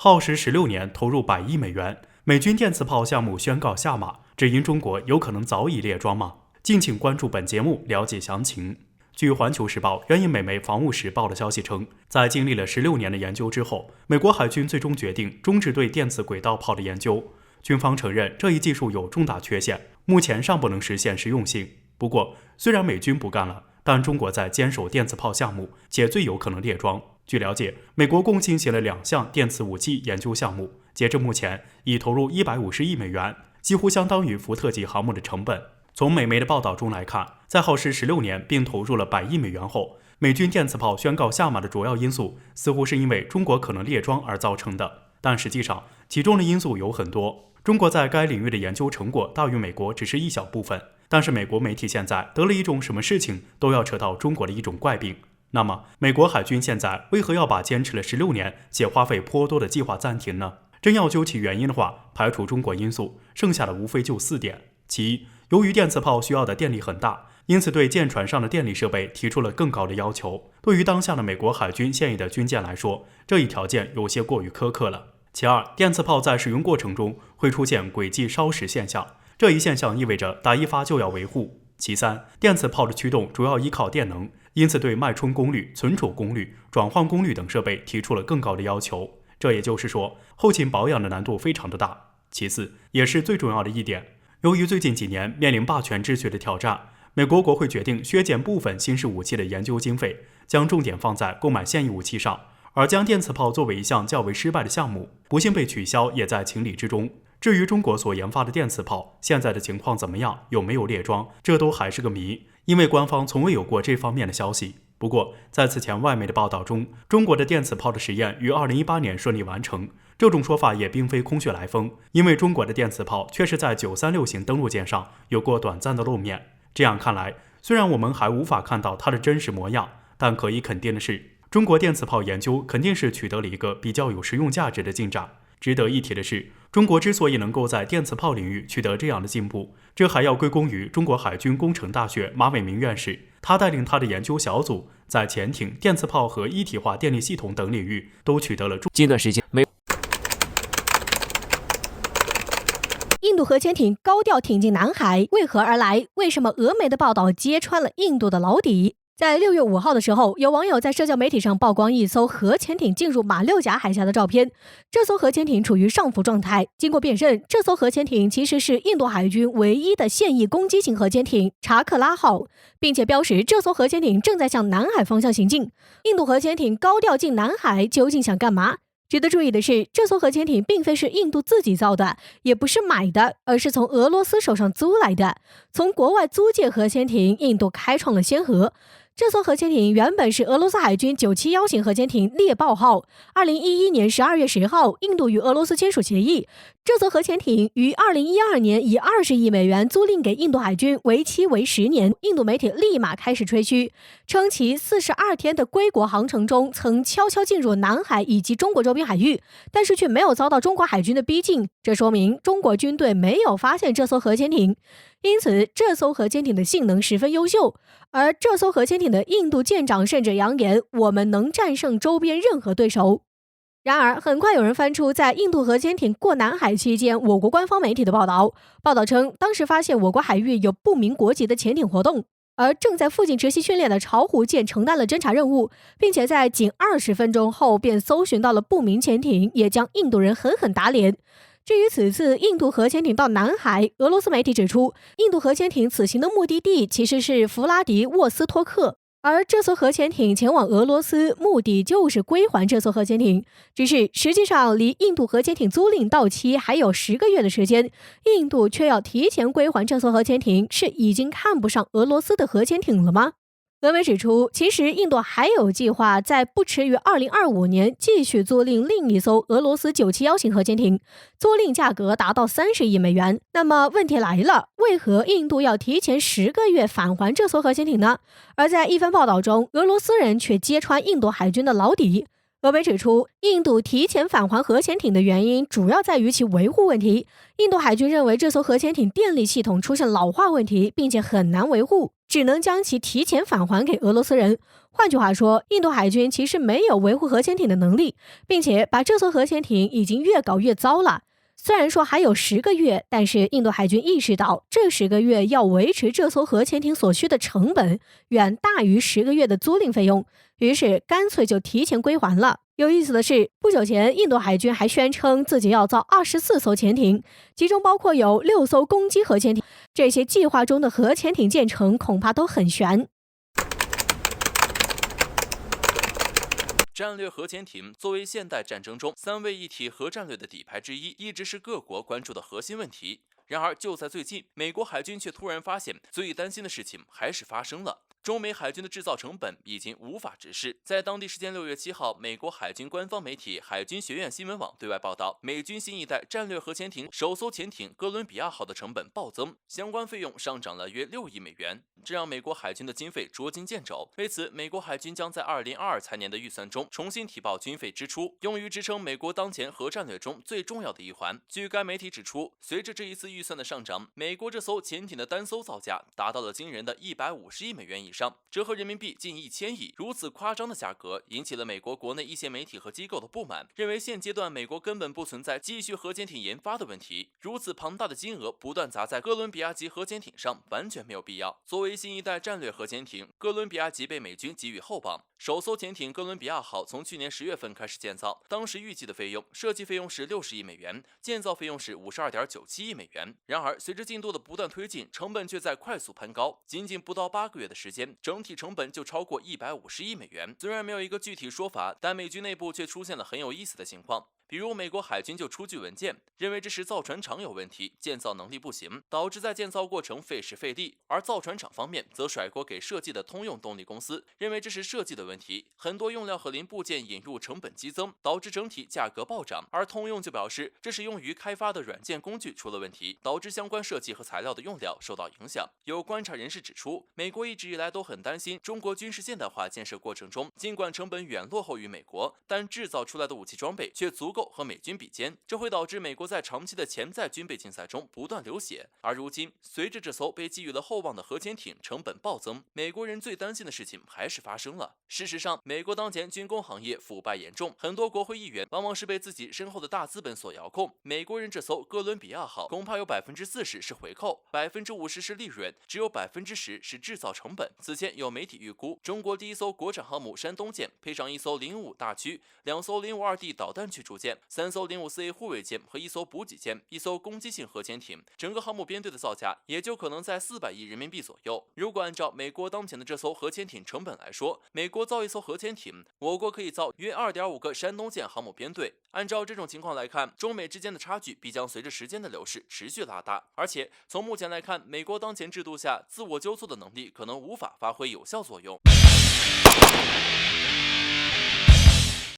耗时16年，投入100亿美元，美军电磁炮项目宣告下马，这因中国有可能早已列装吗？敬请关注本节目了解详情。据环球时报援引美媒防务时报的消息称，在经历了16年的研究之后，美国海军最终决定终止对电磁轨道炮的研究。军方承认这一技术有重大缺陷，目前尚不能实现实用性。不过，虽然美军不干了，但中国在坚守电磁炮项目，且最有可能列装。据了解，美国共进行了2项电磁武器研究项目，截至目前已投入150亿美元，几乎相当于福特级航母的成本。从美媒的报道中来看，在耗时16年并投入了100亿美元后，美军电磁炮宣告下马的主要因素似乎是因为中国可能列装而造成的，但实际上其中的因素有很多。中国在该领域的研究成果大于美国只是一小部分，但是美国媒体现在得了一种什么事情都要扯到中国的一种怪病。那么美国海军现在为何要把坚持了16年且花费颇多的计划暂停呢？真要究其原因的话，排除中国因素，剩下的无非就4点。其一，由于电磁炮需要的电力很大，因此对舰船上的电力设备提出了更高的要求。对于当下的美国海军现役的军舰来说，这一条件有些过于苛刻了。其二，电磁炮在使用过程中会出现轨迹烧蚀现象，这一现象意味着打一发就要维护。其三，电磁炮的驱动主要依靠电能，因此对脉冲功率、存储功率、转换功率等设备提出了更高的要求。这也就是说，后勤保养的难度非常的大。其次，也是最重要的一点，由于最近几年面临霸权秩序的挑战，美国国会决定削减部分新式武器的研究经费，将重点放在购买现役武器上，而将电磁炮作为一项较为失败的项目，不幸被取消也在情理之中。至于中国所研发的电磁炮现在的情况怎么样，有没有列装，这都还是个谜，因为官方从未有过这方面的消息。不过，在此前外媒的报道中，中国的电磁炮的实验于2018年顺利完成，这种说法也并非空穴来风，因为中国的电磁炮确实在936型登陆舰上有过短暂的露面。这样看来，虽然我们还无法看到它的真实模样，但可以肯定的是，中国电磁炮研究肯定是取得了一个比较有实用价值的进展。值得一提的是，中国之所以能够在电磁炮领域取得这样的进步，这还要归功于中国海军工程大学马伟明院士，他带领他的研究小组在潜艇、电磁炮和一体化电力系统等领域都取得了近段时间印度核潜艇高调挺进南海，为何而来？为什么俄媒的报道揭穿了印度的老底？在6月5号的时候，有网友在社交媒体上曝光一艘核潜艇进入马六甲海峡的照片。这艘核潜艇处于上浮状态，经过辨认，这艘核潜艇其实是印度海军唯一的现役攻击型核潜艇查克拉号，并且标识这艘核潜艇正在向南海方向行进。印度核潜艇高调进南海，究竟想干嘛？值得注意的是，这艘核潜艇并非是印度自己造的，也不是买的，而是从俄罗斯手上租来的。从国外租借核潜艇，印度开创了先河。这艘核潜艇原本是俄罗斯海军971型核潜艇猎豹号。2011年12月10号，印度与俄罗斯签署协议，这艘核潜艇于2012年以20亿美元租赁给印度海军，为期为10年。印度媒体立马开始吹嘘，称其42天的归国航程中曾悄悄进入南海以及中国周边海域，但是却没有遭到中国海军的逼近，这说明中国军队没有发现这艘核潜艇。因此，这艘核潜艇的性能十分优秀，而这艘核潜艇的印度舰长甚至扬言，我们能战胜周边任何对手。然而，很快有人翻出在印度核潜艇过南海期间，我国官方媒体的报道。报道称，当时发现我国海域有不明国籍的潜艇活动，而正在附近执行训练的巢湖舰承担了侦察任务，并且在仅20分钟后便搜寻到了不明潜艇，也将印度人狠狠打脸。至于此次印度核潜艇到南海，俄罗斯媒体指出，印度核潜艇此行的目的地其实是弗拉迪沃斯托克，而这艘核潜艇前往俄罗斯，目的就是归还这艘核潜艇。只是实际上离印度核潜艇租赁到期还有10个月的时间，印度却要提前归还这艘核潜艇，是已经看不上俄罗斯的核潜艇了吗？俄媒指出，其实印度还有计划在不迟于2025年继续租赁另一艘俄罗斯971型核潜艇，租赁价格达到30亿美元。那么问题来了，为何印度要提前10个月返还这艘核潜艇呢？而在一番报道中，俄罗斯人却揭穿印度海军的老底。俄媒指出，印度提前返还核潜艇的原因主要在于其维护问题。印度海军认为这艘核潜艇电力系统出现老化问题，并且很难维护，只能将其提前返还给俄罗斯人。换句话说，印度海军其实没有维护核潜艇的能力，并且把这艘核潜艇已经越搞越糟了。虽然说还有10个月，但是印度海军意识到这10个月要维持这艘核潜艇所需的成本远大于10个月的租赁费用，于是干脆就提前归还了。有意思的是，不久前印度海军还宣称自己要造24艘潜艇，其中包括有6艘攻击核潜艇。这些计划中的核潜艇建成恐怕都很悬。战略核潜艇作为现代战争中3位一体核战略的底牌之一，一直是各国关注的核心问题。然而，就在最近，美国海军却突然发现，最担心的事情还是发生了。中美海军的制造成本已经无法直视。在当地时间6月7号，美国海军官方媒体海军学院新闻网对外报道，美军新一代战略核潜艇首艘潜艇哥伦比亚号的成本暴增，相关费用上涨了约6亿美元，这让美国海军的经费捉襟见肘。为此，美国海军将在2022财年的预算中重新提报军费支出，用于支撑美国当前核战略中最重要的一环。据该媒体指出，随着这一次预算的上涨，美国这艘潜艇的单艘造价达到了惊人的150亿美元以上，折合人民币近1000亿。如此夸张的价格引起了美国国内一些媒体和机构的不满，认为现阶段美国根本不存在继续核潜艇研发的问题，如此庞大的金额不断砸在哥伦比亚级核潜艇上完全没有必要。作为新一代战略核潜艇，哥伦比亚级被美军给予厚榜。首艘潜艇哥伦比亚号从去年10月份开始建造，当时预计的设计费用是60亿美元，建造费用是52.97亿美元。然而，随着进度的不断推进，成本却在快速攀高，仅仅不到8个月的时间，整体成本就超过150亿美元。虽然没有一个具体说法，但美军内部却出现了很有意思的情况。比如，美国海军就出具文件，认为这是造船厂有问题，建造能力不行，导致在建造过程费时费力；而造船厂方面则甩锅给设计的通用动力公司，认为这是设计的问题，很多用料和零部件引入成本激增，导致整体价格暴涨；而通用就表示，这是用于开发的软件工具出了问题，导致相关设计和材料的用料受到影响。有观察人士指出，美国一直以来都很担心中国军事现代化建设过程中，尽管成本远落后于美国，但制造出来的武器装备却足够和美军比肩，这会导致美国在长期的潜在军备竞赛中不断流血。而如今，随着这艘被寄予了厚望的核潜艇成本暴增，美国人最担心的事情还是发生了。事实上，美国当前军工行业腐败严重，很多国会议员往往是被自己身后的大资本所遥控。美国人这艘哥伦比亚号恐怕有40%是回扣，50%是利润，只有10%是制造成本。此前有媒体预估，中国第一艘国产航母山东舰配上1艘052大驱、2艘052D 导弹驱逐舰、3艘054A 护卫舰和1艘补给舰、1艘攻击性核潜艇，整个航母编队的造价也就可能在400亿人民币左右。如果按照美国当前的这艘核潜艇成本来说，美国造一艘核潜艇，我国可以造约2.5个山东舰航母编队。按照这种情况来看，中美之间的差距必将随着时间的流逝持续拉大，而且从目前来看，美国当前制度下自我纠错的能力可能无法发挥有效作用。